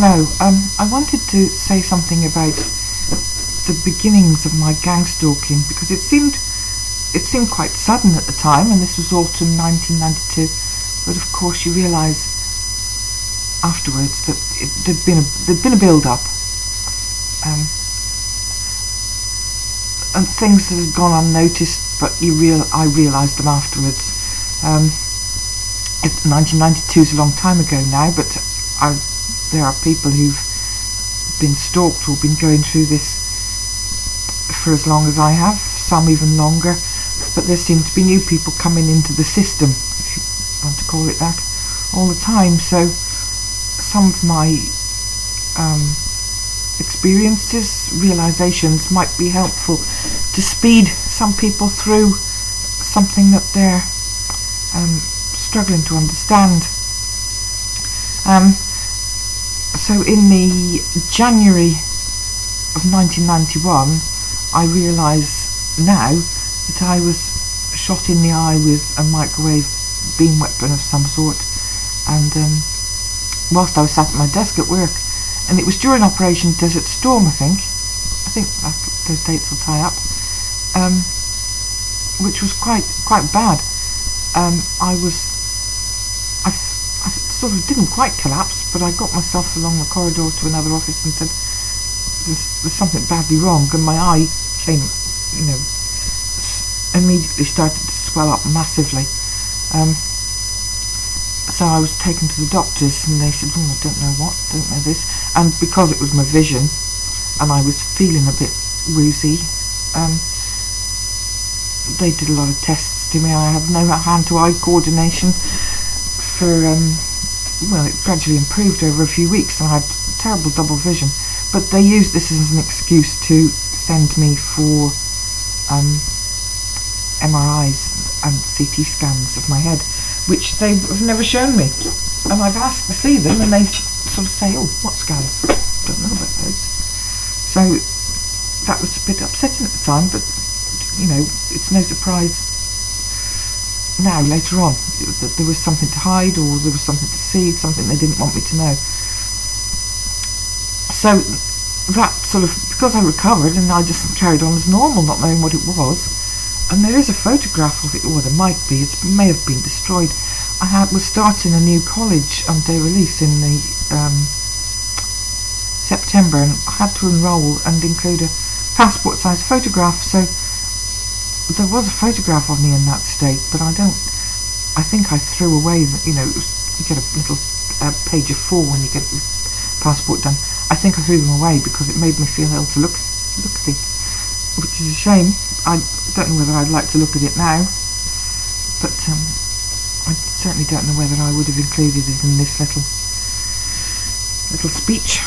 Hello, I wanted to say something about the beginnings of my gang stalking, because it seemed quite sudden at the time, and this was autumn 1992, but of course you realise afterwards that there'd been a build-up, and things that had gone unnoticed, but I realised them afterwards. 1992 is a long time ago now, but there are people who've been stalked or been going through this for as long as I have, some even longer, but there seem to be new people coming into the system, if you want to call it that, all the time. So some of my experiences, realisations might be helpful to speed some people through something that they're struggling to understand. So in the January of 1991, I realise now that I was shot in the eye with a microwave beam weapon of some sort, and whilst I was sat at my desk at work, and it was during Operation Desert Storm, I think those dates will tie up, which was quite bad. I sort of didn't quite collapse, but I got myself along the corridor to another office and said there's something badly wrong, and my eye came, immediately started to swell up massively. So I was taken to the doctors, and they said, I don't know this, and because it was my vision and I was feeling a bit woozy, they did a lot of tests to me. I had no hand-to-eye coordination for it gradually improved over a few weeks, and I had terrible double vision, but they used this as an excuse to send me for MRIs and CT scans of my head, which they have never shown me, and I've asked to see them, and they sort of say, what scans? Don't know about those. So that was a bit upsetting at the time, but it's no surprise now, later on, that there was something to hide, or there was something to see, something they didn't want me to know. So that sort of, because I recovered, and I just carried on as normal, not knowing what it was. And there is a photograph of it, or there might be, it may have been destroyed. I was starting a new college on day release in the September, and I had to enrol and include a passport size photograph, so there was a photograph of me in that state, but I think I threw away you get a little page of 4 when you get the passport done. I think I threw them away because it made me feel ill to look at it, which is a shame. I don't know whether I'd like to look at it now, but I certainly don't know whether I would have included it in this little speech.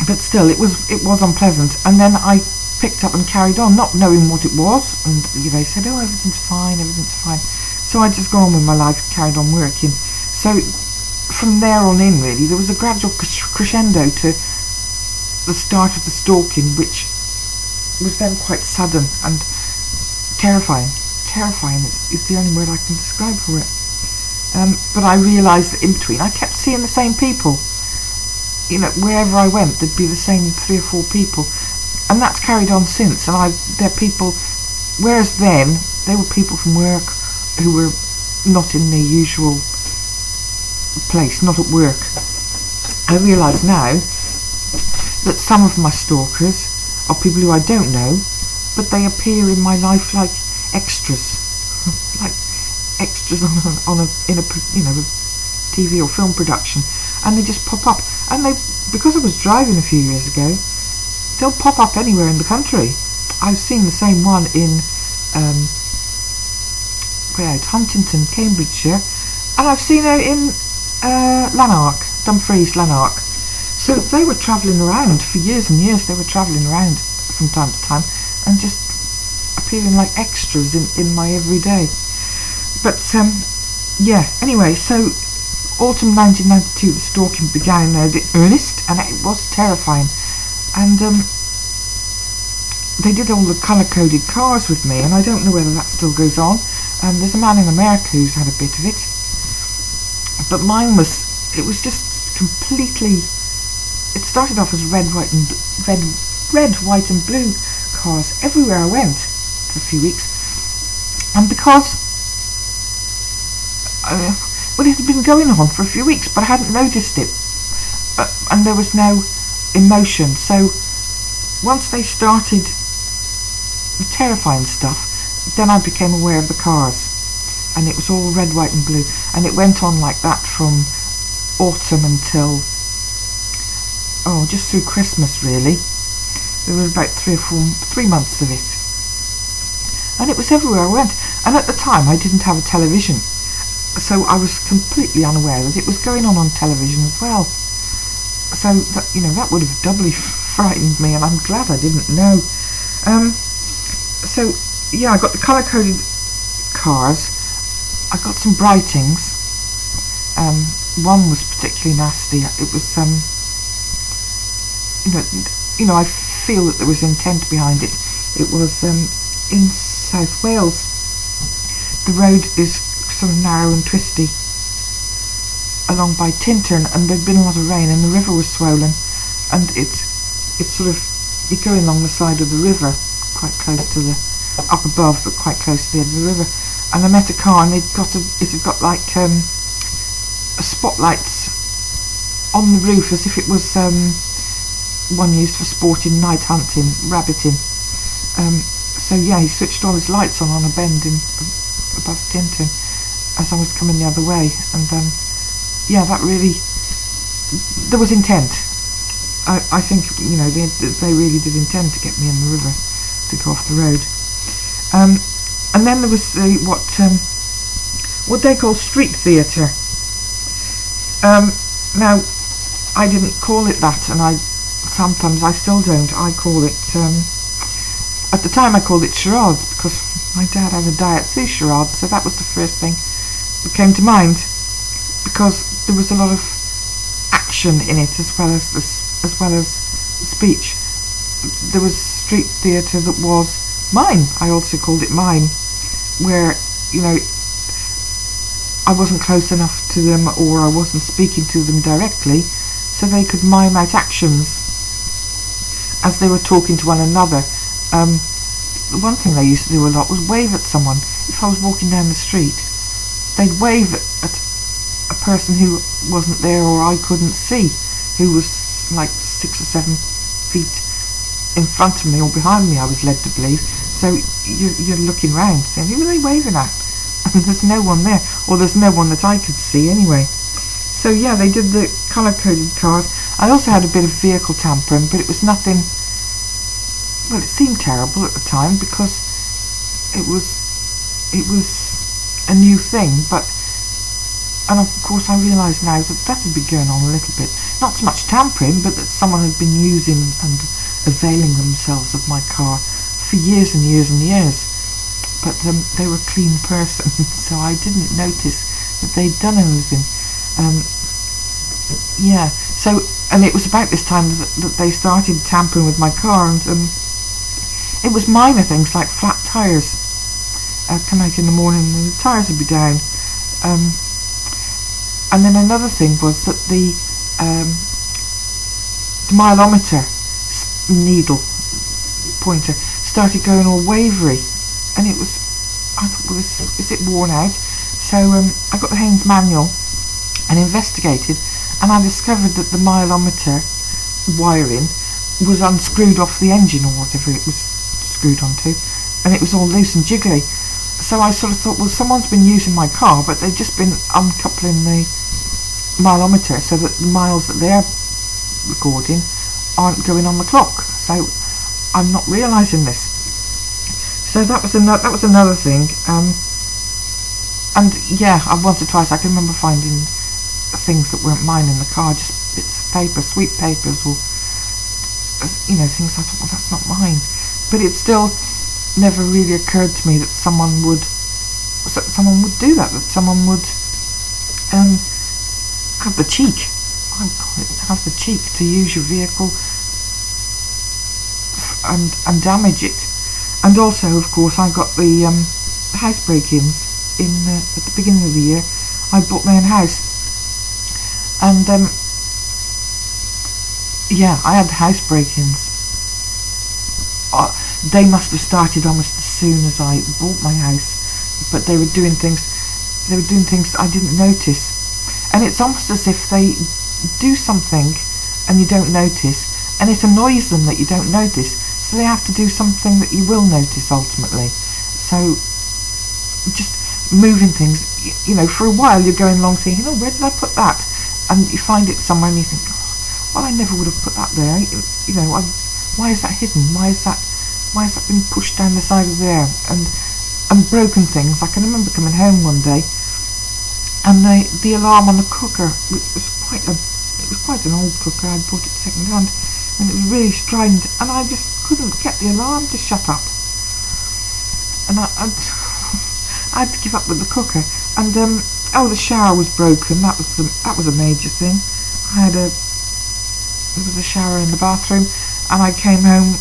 But still, it was unpleasant. And then I picked up and carried on, not knowing what it was, and they said, everything's fine. So I just got on with my life, carried on working. So from there on in, really, there was a gradual crescendo to the start of the stalking, which was then quite sudden and terrifying is the only word I can describe for it. But I realised that in between I kept seeing the same people. Wherever I went, there'd be the same 3 or 4 people, and that's carried on since. And they're people, whereas then they were people from work who were not in their usual place, not at work. I realise now that some of my stalkers are people who I don't know, but they appear in my life like extras, like extras in a TV or film production, and they just pop up. And because I was driving a few years ago, they'll pop up anywhere in the country. I've seen the same one in Huntington, Cambridgeshire, and I've seen her in Lanark, Dumfries, Lanark. So they were travelling around for years and years. They were travelling around from time to time and just appearing like extras in my everyday. But anyway, so autumn 1992, the stalking began in earnest, and it was terrifying. And they did all the colour-coded cars with me, and I don't know whether that still goes on. There's a man in America who's had a bit of it, but it was just completely, I don't know, it was started off as red, white and blue cars everywhere I went for a few weeks. And because well, it had been going on for a few weeks, but I hadn't noticed it, and there was no emotion. So once they started the terrifying stuff, then I became aware of the cars, and it was all red, white and blue, and it went on like that from autumn until just through Christmas, really. There were about 3 months of it, and it was everywhere I went. And at the time I didn't have a television, so I was completely unaware that it was going on television as well. So that, that would have doubly frightened me, and I'm glad I didn't know. So yeah, I got the colour-coded cars. I got some Brightings. One was particularly nasty. It was I feel that there was intent behind it. It was in South Wales. The road is sort of narrow and twisty along by Tintern, and there'd been a lot of rain and the river was swollen, and it's sort of, you're going along the side of the river, quite close to the, up above, but quite close to the edge of the river. And I met a car, and it had got like spotlights on the roof, as if it was one used for sporting, night hunting, rabbiting. So yeah, he switched all his lights on a bend in above Tintern as I was coming the other way, and yeah, that really, there was intent. I think they really did intend to get me in the river to go off the road. And then there was the what they call street theatre. Now, I didn't call it that, and sometimes I still don't. I call it, at the time I called it charades, because my dad had a Diet C charade, so that was the first thing that came to mind, because there was a lot of action in it as well as speech. There was street theatre that was mime. I also called it mime, where I wasn't close enough to them, or I wasn't speaking to them directly, so they could mime out actions as they were talking to one another. The one thing they used to do a lot was wave at someone. If I was walking down the street, they'd wave at a person who wasn't there, or I couldn't see, who was like 6 or 7 feet in front of me or behind me, I was led to believe. So you're looking round saying, who are they waving at? And there's no one there, or there's no one that I could see anyway. So yeah, they did the colour-coded cars. I also had a bit of vehicle tampering, but it was nothing, well, it seemed terrible at the time because it was a new thing, and of course I realise now that had been going on a little bit. Not so much tampering, but that someone had been using and availing themselves of my car for years and years and years. But they were a clean person, so I didn't notice that they'd done anything. Yeah, so, and it was about this time that they started tampering with my car, and it was minor things like flat tyres. I'd come out in the morning and the tyres would be down. And then another thing was that the mileometer needle pointer started going all wavery, and I thought, well, is it worn out? So I got the Haynes manual and investigated, and I discovered that the mileometer wiring was unscrewed off the engine, or whatever it was screwed onto, and it was all loose and jiggly. So I sort of thought, well, someone's been using my car, but they've just been uncoupling the mileometer so that the miles that they're recording aren't going on the clock. So I'm not realising this. So that was another thing. And yeah, once or twice I can remember finding things that weren't mine in the car, just bits of paper, sweet papers, or things I thought, well, that's not mine. But it still never really occurred to me that someone would do that. That someone would have the cheek. I call it, have the cheek to use your vehicle and damage it. And also, of course, I got the house break-ins at the beginning of the year. I bought my own house, and Yeah, I had house break-ins. They must have started almost as soon as I bought my house, but they were doing things. They were doing things I didn't notice, and it's almost as if they do something and you don't notice, and it annoys them that you don't notice, so they have to do something that you will notice ultimately. So just moving things, for a while you're going along thinking, oh, where did I put that? And you find it somewhere and you think, oh, well, I never would have put that there. Why is that hidden? Why is that been pushed down the side of there? And broken things. I can remember coming home one day, and the alarm on the cooker was quite an old cooker. I'd bought it second hand, and it was really strident, and I just couldn't get the alarm to shut up. And I had to give up with the cooker. And the shower was broken. That was a major thing. There was a shower in the bathroom, and I came home,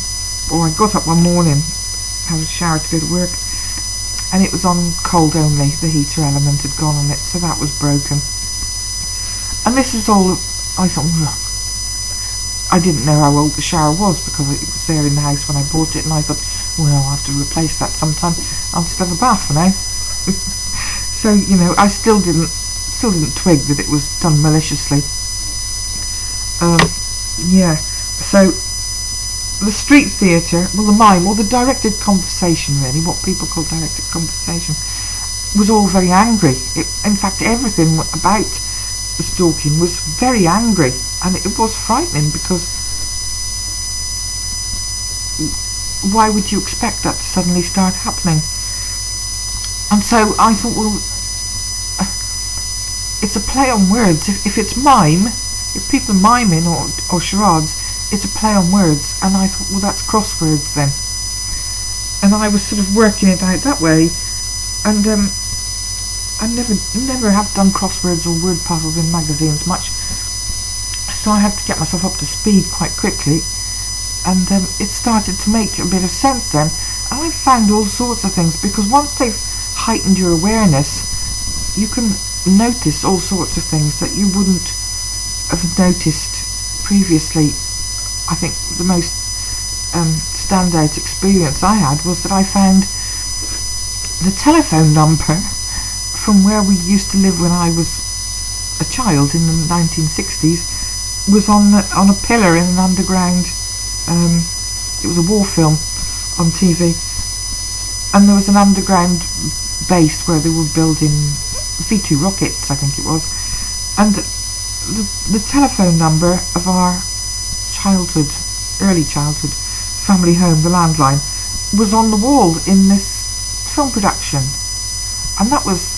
or I got up one morning, had a shower to go to work, and it was on cold only. The heater element had gone on it, so that was broken. And this was all. I thought, I didn't know how old the shower was because it was there in the house when I bought it, and I thought, well, I'll have to replace that sometime. I'll just have a bath for now. So I still didn't twig that it was done maliciously. So the street theatre, well, the mime, or the directed conversation, really, what people call directed conversation, was all very angry. In fact, everything about the stalking was very angry, and it was frightening, because why would you expect that to suddenly start happening? And so I thought, well, it's a play on words. If it's mime, if people are miming or charades, it's a play on words. And I thought, well, that's crosswords then. And I was sort of working it out that way. And I never have done crosswords or word puzzles in magazines much, so I had to get myself up to speed quite quickly. And it started to make a bit of sense then. And I found all sorts of things, because once they've heightened your awareness, you can notice all sorts of things that you wouldn't have noticed previously. I think the most standout experience I had was that I found the telephone number from where we used to live when I was a child in the 1960s was on a pillar in an underground. It was a war film on TV, and there was an underground base where they were building V2 rockets, I think it was, and the telephone number of our early childhood family home, the landline, was on the wall in this film production. And that was,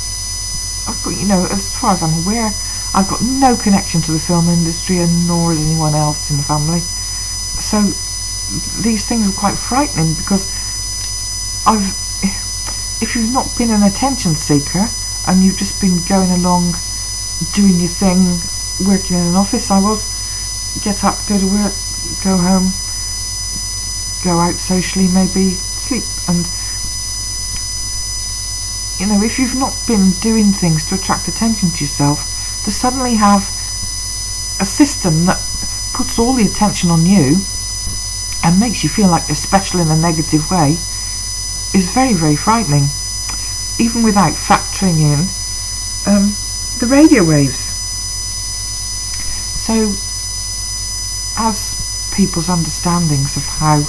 as far as I'm aware, I've got no connection to the film industry, and nor has anyone else in the family. So these things were quite frightening, because if you've not been an attention seeker and you've just been going along doing your thing, working in an office, I was, get up, go to work, go home, go out socially, maybe sleep. And if you've not been doing things to attract attention to yourself, to suddenly have a system that puts all the attention on you and makes you feel like you're special in a negative way is very, very frightening, even without factoring in the radio waves. So as people's understandings of how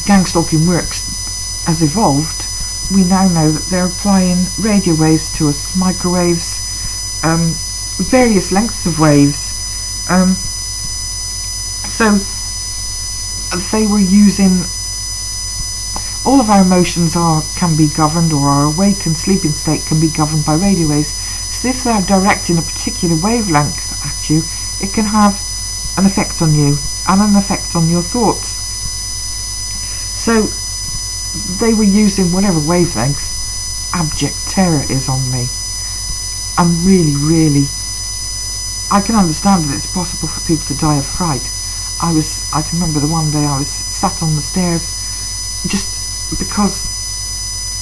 gangstalking works has evolved, we now know that they're applying radio waves to us, microwaves, various lengths of waves. So they were using, all of our emotions can be governed, or our awake and sleeping state can be governed by radio waves. So if they're directing a particular wavelength at you, it can have an effect on you and an effect on your thoughts. So they were using whatever wavelength abject terror is on me. I'm really, I can understand that it's possible for people to die of fright. I can remember the one day I was sat on the stairs just because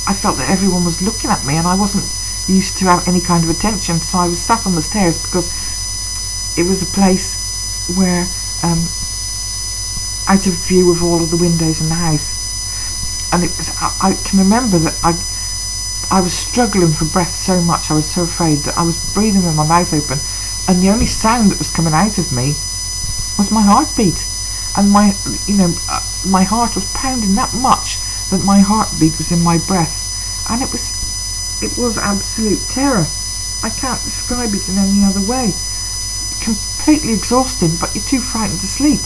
I felt that everyone was looking at me and I wasn't used to have any kind of attention, so I was sat on the stairs because it was a place where out of view of all of the windows in the house, and it was, I can remember that I was struggling for breath so much. I was so afraid that I was breathing with my mouth open, and the only sound that was coming out of me was my heartbeat, and my heart was pounding that much that my heartbeat was in my breath, and it was absolute terror. I can't describe it in any other way. Completely exhausting, but you're too frightened to sleep.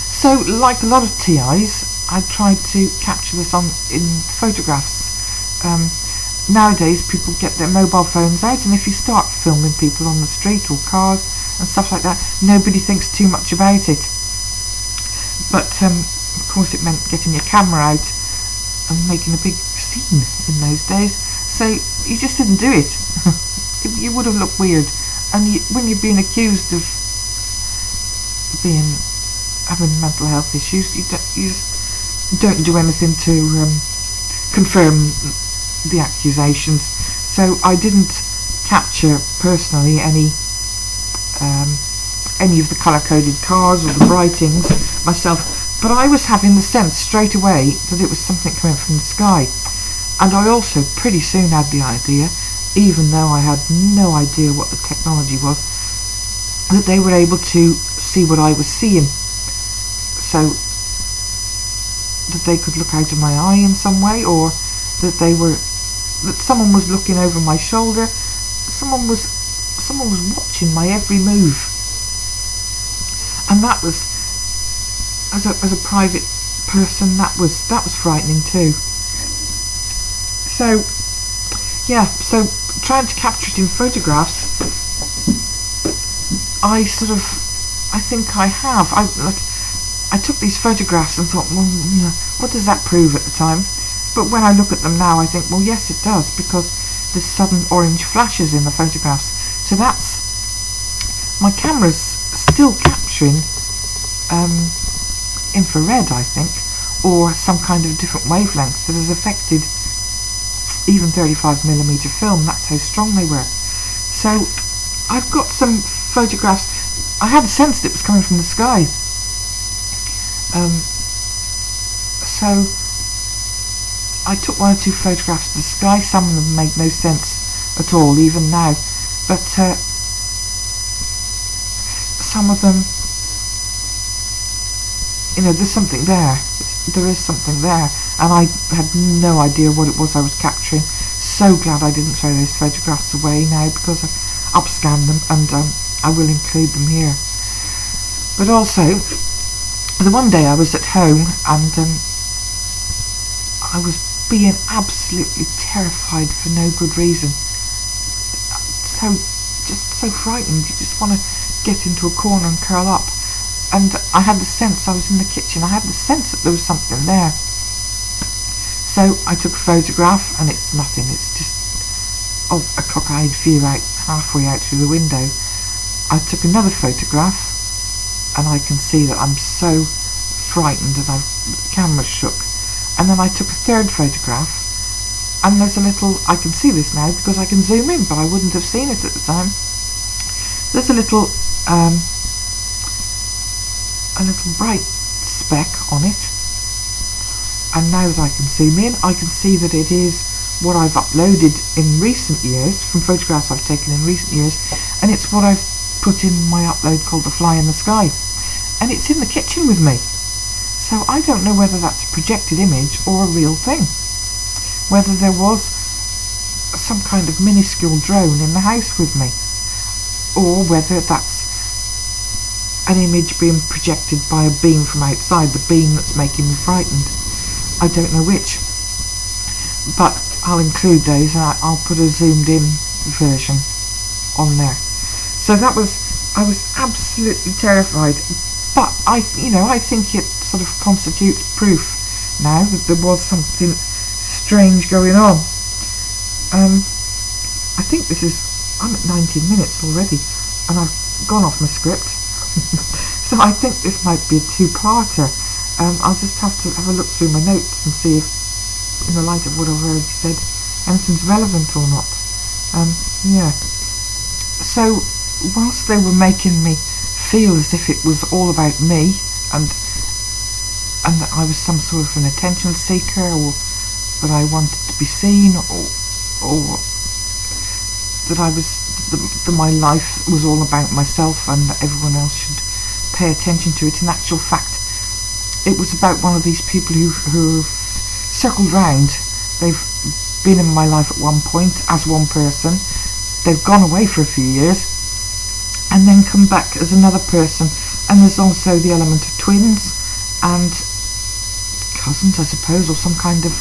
So, like a lot of TIs, I tried to capture this in photographs. Nowadays, people get their mobile phones out, and if you start filming people on the street or cars and stuff like that, nobody thinks too much about it. But of course, it meant getting your camera out and making a big scene in those days. So you just didn't do it. You would have looked weird, and when you're being accused of having mental health issues, you just don't do anything to confirm the accusations. So I didn't capture personally any of the colour-coded cars or the writings myself, but I was having the sense straight away that it was something coming from the sky, and I also pretty soon had the idea, even though I had no idea what the technology was, that they were able to see what I was seeing, so that they could look out of my eye in some way, or that someone was looking over my shoulder, someone was watching my every move. And that was, as a private person, that was frightening too. So yeah, so trying to capture it in photographs, I think I have. I took these photographs and thought, well, what does that prove at the time? But when I look at them now, I think, well, yes, it does, because there's sudden orange flashes in the photographs. So that's, my camera's still capturing infrared, I think, or some kind of different wavelength that has affected even 35mm film. That's how strong they were. So I've got some photographs. I had a sense that it was coming from the sky. So I took 1 or 2 photographs of the sky. Some of them make no sense at all, even now. But some of them, there's something there. There is something there, and I had no idea what it was I was capturing. So glad I didn't throw those photographs away now, because I've upscanned them, and I will include them here. But also, the one day I was at home, and I was being absolutely terrified for no good reason. Just so frightened, you just want to get into a corner and curl up. And I had the sense, I was in the kitchen, I had the sense that there was something there. So I took a photograph, and it's nothing, it's just a cockeyed view out halfway out through the window. I took another photograph, and I can see that I'm so frightened and the camera's shook. And then I took a third photograph, and there's a little, I can see this now because I can zoom in, but I wouldn't have seen it at the time. There's a little bright speck on it, and now that I can zoom in, I can see that it is what I've uploaded in recent years, from photographs I've taken in recent years, and it's what I've put in my upload called The Fly in the Sky, and it's in the kitchen with me. So I don't know whether that's a projected image or a real thing, whether there was some kind of minuscule drone in the house with me, or whether that's an image being projected by a beam from outside, the beam that's making me frightened. I don't know which, but I'll include those, and I'll put a zoomed in version on there. So I was absolutely terrified, but I think it sort of constitutes proof now that there was something strange going on. I think I'm at 19 minutes already, and I've gone off my script. So I think this might be a two-parter. I'll just have to have a look through my notes and see if, in the light of what I've already said, anything's relevant or not. Yeah. So whilst they were making me feel as if it was all about me, and that I was some sort of an attention seeker, or that I wanted to be seen, or that I was that my life was all about myself and that everyone else should pay attention to it, in actual fact it was about one of these people who've circled round. They've been in my life at one point as one person, they've gone away for a few years and then come back as another person. And there's also the element of twins and cousins, I suppose, or some kind of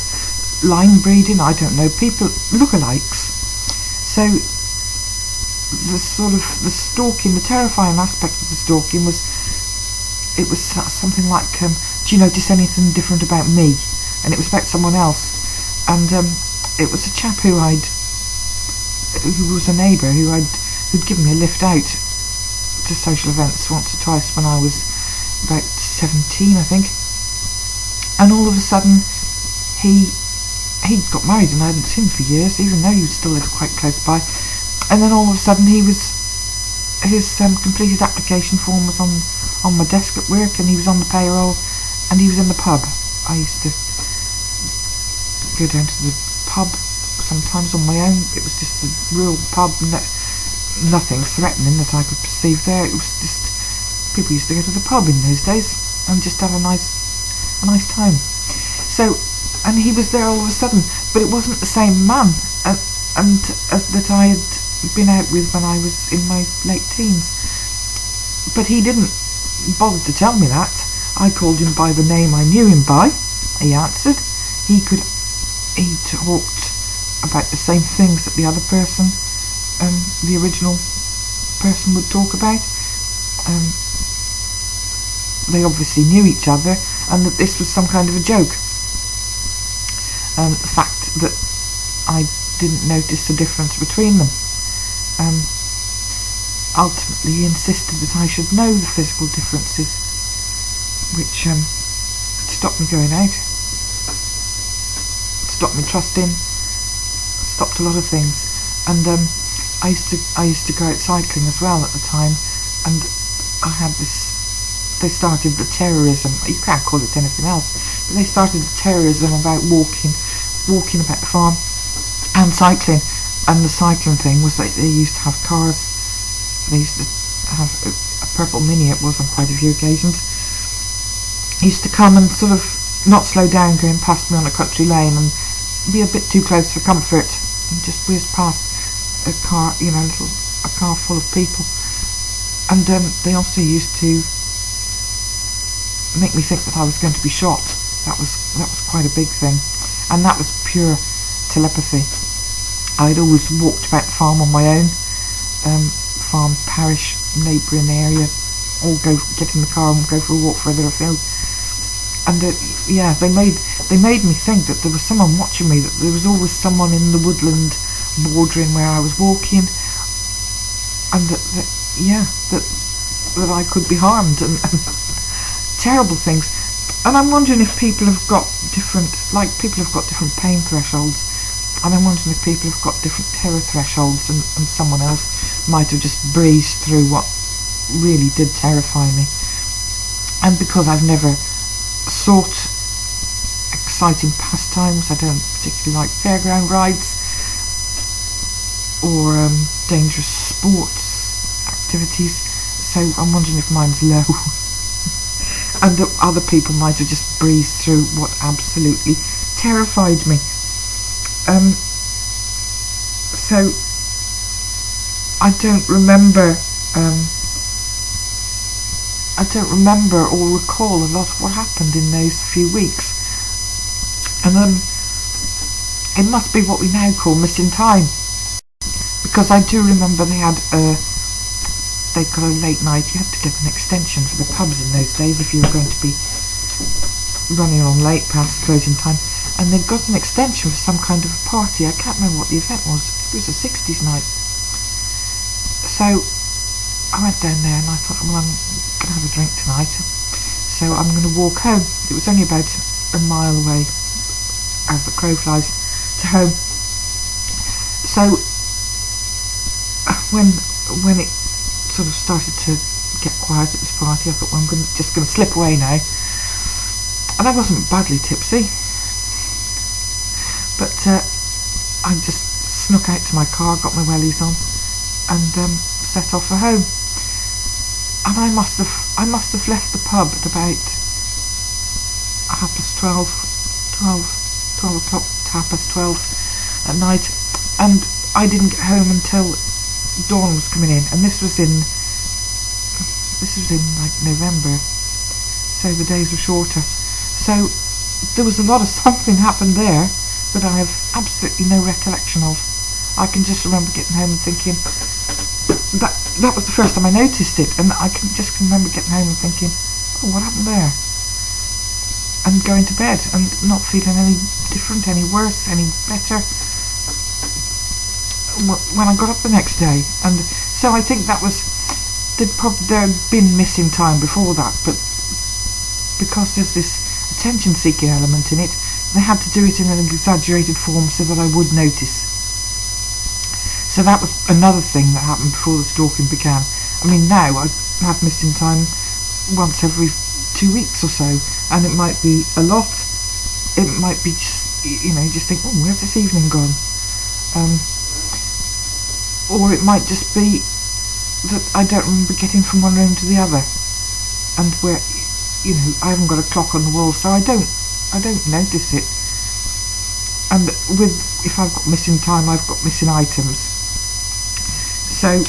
line breeding, I don't know, people, lookalikes. So the sort of the stalking, the terrifying aspect of the stalking was, it was something like, do you notice anything different about me? And it was about someone else. And it was a chap who was a neighbour who'd given me a lift out to social events once or twice when I was about 17, I think. And all of a sudden he got married and I hadn't seen him for years, even though he still lived quite close by. And then all of a sudden his completed application form was on my desk at work, and he was on the payroll, and he was in the pub. I used to go down to the pub sometimes on my own. It was just a real pub, nothing threatening that I could perceive there. It was just, people used to go to the pub in those days and just have a nice time. So, and he was there all of a sudden, but it wasn't the same man and that I had been out with when I was in my late teens. But he didn't bother to tell me that. I called him by the name I knew him by. He answered. He talked about the same things that the other person, the original person, would talk about. They obviously knew each other, and that this was some kind of a joke. The fact that I didn't notice the difference between them. Ultimately he insisted that I should know the physical differences, which stopped me going out, stopped me trusting, stopped a lot of things. And I used to go out cycling as well at the time, and I had this, they started the terrorism, you can't call it anything else, but they started the terrorism about walking about the farm and cycling. And the cycling thing was that they used to have cars, they used to have a purple Mini, it was on quite a few occasions, used to come and sort of not slow down going past me on a country lane and be a bit too close for comfort and just whiz past a car, you know, a car full of people. And they also used to make me think that I was going to be shot. That was quite a big thing, and that was pure telepathy. I'd always walked about the farm on my own, farm, parish, neighbouring area, all get in the car and go for a walk further afield. And yeah, they made me think that there was someone watching me, that there was always someone in the woodland bordering where I was walking, and that I could be harmed, and terrible things. And I'm wondering if people have got different pain thresholds, and I'm wondering if people have got different terror thresholds, and someone else might have just breezed through what really did terrify me. And because I've never sought exciting pastimes, I don't particularly like fairground rides or dangerous sports activities, so I'm wondering if mine's low. And that other people might have just breezed through what absolutely terrified me. So I don't remember or recall a lot of what happened in those few weeks, and it must be what we now call missing time, because I do remember they got a late night. You had to get an extension for the pubs in those days if you were going to be running on late past closing time, and they'd got an extension for some kind of a party. I can't remember what the event was. It was a 60s night. So I went down there and I thought, well, I'm going to have a drink tonight, so I'm going to walk home. It was only about a mile away, as the crow flies, to home. So when when it sort of started to get quiet at this party, I thought, well, I'm just going to slip away now. And I wasn't badly tipsy, but I just snuck out to my car, got my wellies on, and set off for home. And I must have left the pub at about 12 o'clock, 12 at night, and I didn't get home until dawn was coming in. And this was in like November, so the days were shorter. So there was a lot of something happened there that I have absolutely no recollection of. I can just remember getting home and thinking that was the first time I noticed it, and I can remember getting home and thinking, oh, what happened there? And going to bed and not feeling any different, any worse, any better when I got up the next day. And so I think that was, there had been missing time before that, but because there's this attention seeking element in it, they had to do it in an exaggerated form so that I would notice. So that was another thing that happened before the stalking began. I mean, now I have missing time once every 2 weeks or so, and it might be a lot, it might be just, just think, oh, where's this evening gone? Or it might just be that I don't remember getting from one room to the other, and where, I haven't got a clock on the wall, so I don't notice it. And if I've got missing time, I've got missing items. So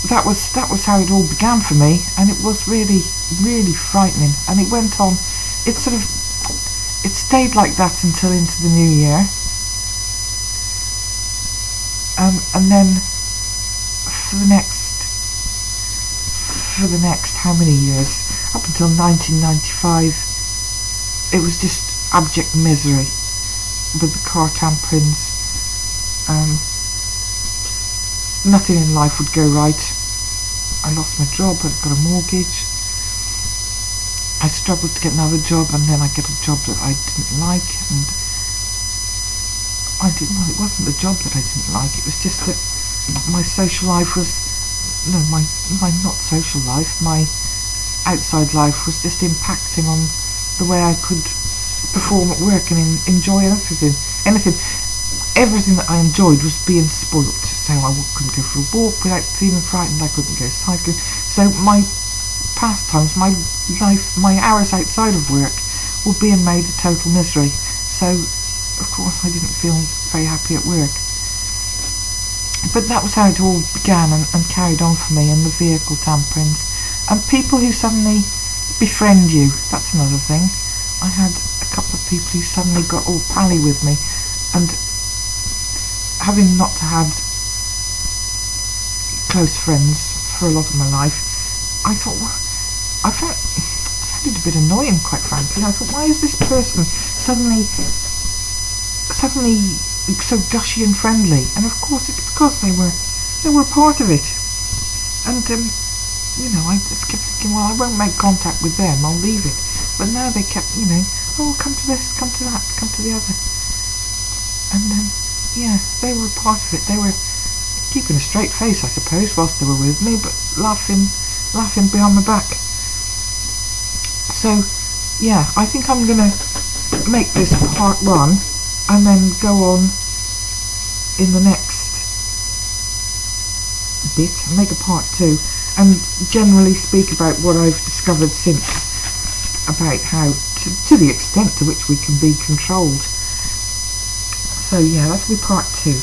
that was how it all began for me, and it was really, really frightening. And it went on. It stayed like that until into the new year. And then for the next how many years, up until 1995, it was just abject misery with the car tamperings. Nothing in life would go right. I lost my job, I got a mortgage. I struggled to get another job, and then I get a job that I didn't like, and it wasn't the job that I didn't like, it was just that my social life was, my not social life, my outside life was just impacting on the way I could perform at work and enjoy everything. Everything that I enjoyed was being spoilt. So I couldn't go for a walk without feeling frightened, I couldn't go cycling. So my pastimes, my life, my hours outside of work were being made a total misery. So of course I didn't feel very happy at work. But that was how it all began and carried on for me, and the vehicle tamperings. And people who suddenly befriend you, that's another thing. I had a couple of people who suddenly got all pally with me, and having not had close friends for a lot of my life, I thought, well, I found it a bit annoying, quite frankly. I thought, why is this person suddenly so gushy and friendly? And of course it's because they were part of it. And I just kept thinking, well, I won't make contact with them, I'll leave it. But now they kept, oh, come to this, come to that, come to the other. And they were part of it. They were keeping a straight face, I suppose, whilst they were with me, but laughing behind my back. So, yeah, I think I'm going to make this part 1 and then go on in the next bit, make a part 2, and generally speak about what I've discovered since, about how, to the extent to which we can be controlled. So yeah, that'll be part 2.